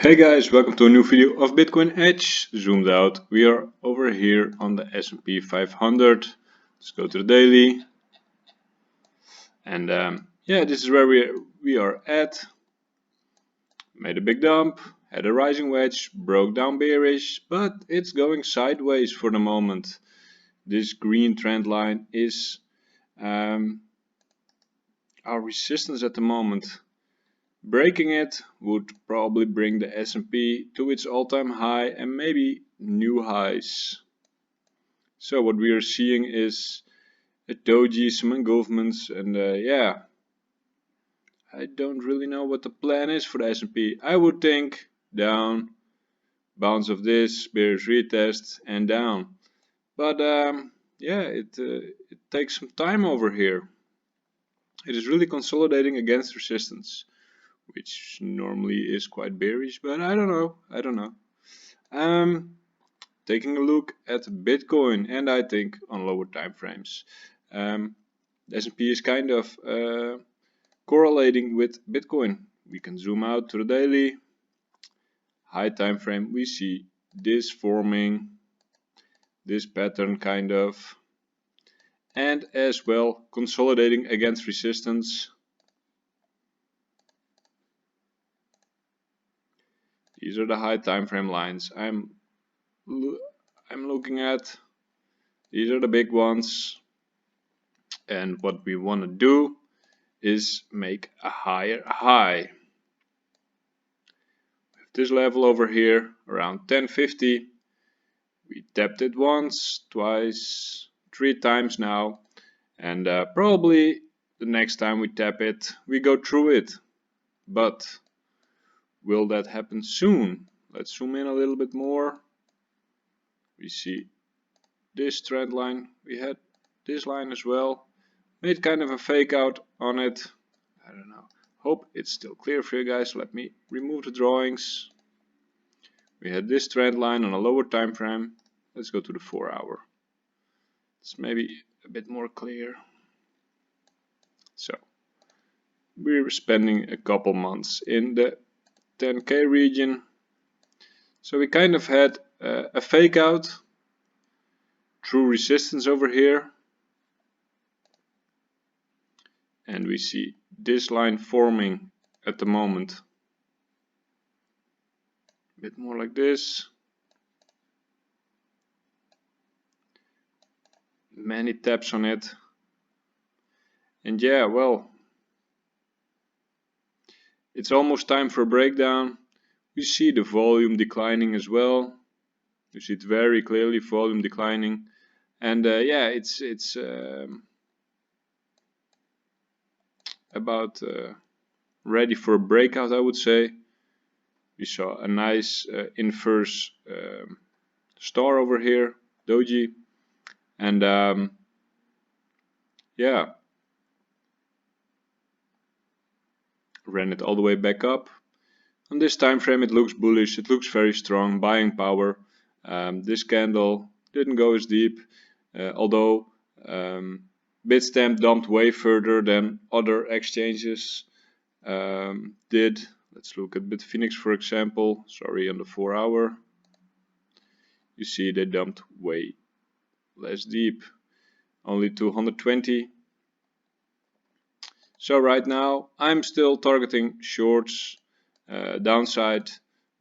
Hey guys, welcome to a new video of Bitcoin Edge. Zoomed out, we are over here on the S&P 500. Let's go to the daily. And yeah, this is where we are at. Made a big dump, had a rising wedge, broke down bearish, but it's going sideways for the moment. This green trend line is our resistance at the moment. Breaking it would probably bring the S&P to its all-time high and maybe new highs. So what we are seeing is a doji, some engulfments, and yeah, I don't really know what the plan is for the S&P. I would think down, bounce of this, bearish retest, and down. But yeah, it takes some time over here. It is really consolidating against resistance, which normally is quite bearish, but I don't know. Taking a look at Bitcoin, and I think on lower time frames. The S&P is kind of correlating with Bitcoin. We can zoom out to the daily. High time frame, we see this forming, this pattern kind of, and as well consolidating against resistance. These are the high time frame lines I'm looking at. These are the big ones, and what we want to do is make a higher high. With this level over here around 1050, we tapped it once, twice, 3 times now, and probably the next time we tap it we go through it. But will that happen soon? Let's zoom in a little bit more. We see this trend line, we had this line as well, made kind of a fake out on it. I don't know, hope it's still clear for you guys. Let me remove the drawings. We had this trend line on a lower time frame. Let's go to the 4 hour. It's maybe a bit more clear. So we're spending a couple months in the 10k region. So we kind of had a fake out through resistance over here, and we see this line forming at the moment. A bit more like this. Many taps on it, and yeah, well, it's almost time for a breakdown. We see the volume declining as well. You see it very clearly, volume declining, and yeah, it's about ready for a breakout, I would say. We saw a nice inverse star over here, doji, and yeah, ran it all the way back up. On this time frame it looks bullish, it looks very strong, buying power. This candle didn't go as deep, although Bitstamp dumped way further than other exchanges did. Let's look at Bitfinex, for example. Sorry, on the 4 hour. You see they dumped way less deep, only 220. So right now I'm still targeting shorts, downside,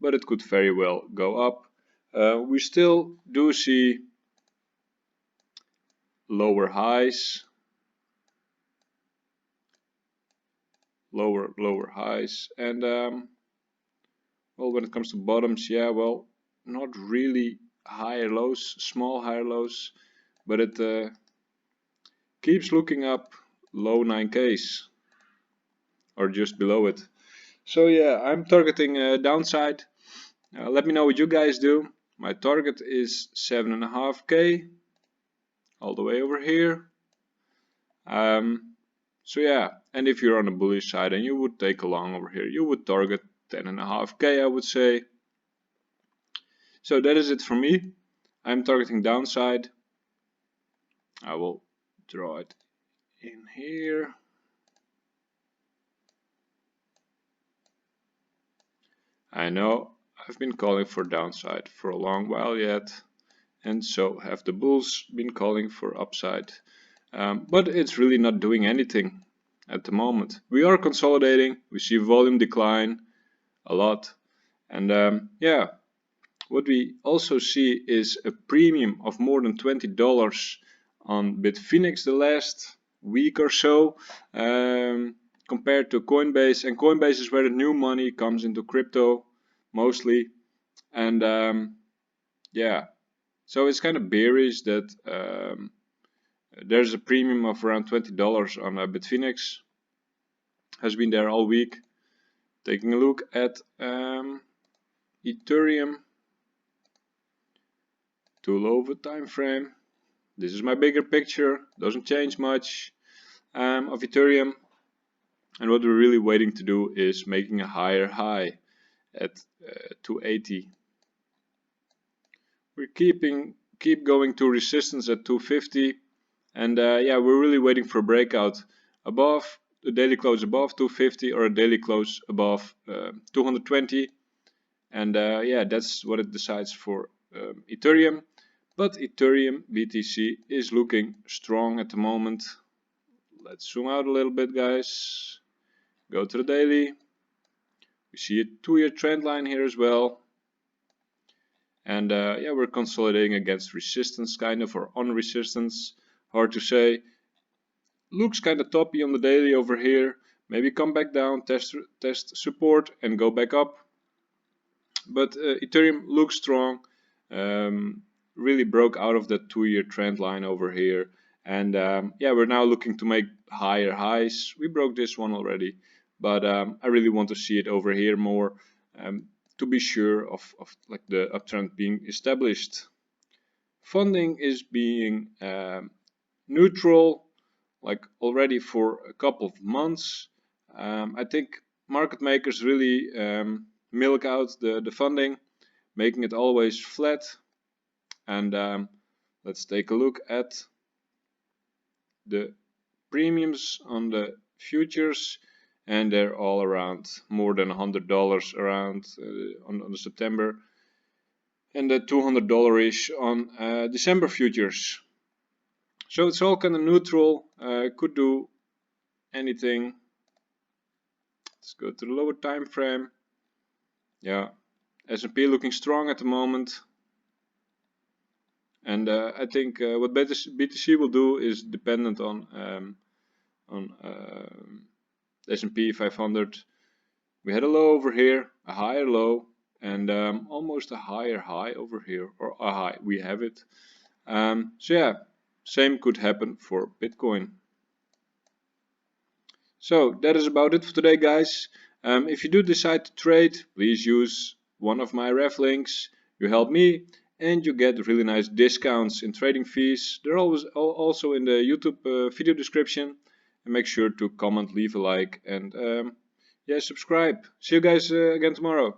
but it could very well go up. We still do see lower highs, lower highs, and well, when it comes to bottoms, yeah, well, not really higher lows, small higher lows, but it keeps looking up low 9Ks or just below it. So yeah, I'm targeting downside. Let me know what you guys do. My target is 7.5K all the way over here. So yeah, and if you're on the bullish side and you would take a long over here, you would target 10.5K, I would say. So that is it for me. I'm targeting downside. I will draw it in here. I know I've been calling for downside for a long while yet, and so have the bulls been calling for upside. But it's really not doing anything at the moment. We are consolidating, we see volume decline a lot, and yeah, what we also see is a premium of more than $20 on Bitfinex the last week or so, compared to Coinbase, and Coinbase is where the new money comes into crypto mostly, and yeah, so it's kind of bearish that there's a premium of around $20 on Bitfinex, has been there all week. Taking a look at Ethereum, too low of a time frame. This is my bigger picture, doesn't change much of Ethereum, and what we're really waiting to do is making a higher high at 280. We keep going to resistance at 250, and yeah, we're really waiting for a breakout above the daily close above 250 or a daily close above 220, and yeah, that's what it decides for Ethereum. But Ethereum BTC is looking strong at the moment. Let's zoom out a little bit, guys. Go to the daily. We see a 2-year trend line here as well. And yeah, we're consolidating against resistance, kind of, or on resistance. Hard to say. Looks kind of toppy on the daily over here. Maybe come back down, test support, and go back up. But Ethereum looks strong. Really broke out of that 2-year trend line over here. And yeah, we're now looking to make higher highs. We broke this one already, but I really want to see it over here more, to be sure of like the uptrend being established. Funding is being neutral, like already for a couple of months. I think market makers really milk out the funding, making it always flat. And let's take a look at the premiums on the futures, and they're all around more than $100 around on the September, and the $200-ish on December futures. So it's all kind of neutral, could do anything. Let's go to the lower time frame. Yeah, S&P looking strong at the moment. And I think what BTC will do is dependent on the S&P 500. We had a low over here, a higher low, and almost a higher high over here, or a high. We have it. So yeah, same could happen for Bitcoin. So that is about it for today, guys. If you do decide to trade, please use one of my ref links. You help me, and you get really nice discounts in trading fees. They're always also in the YouTube video description. And make sure to comment, leave a like, and yeah, subscribe. See you guys again tomorrow.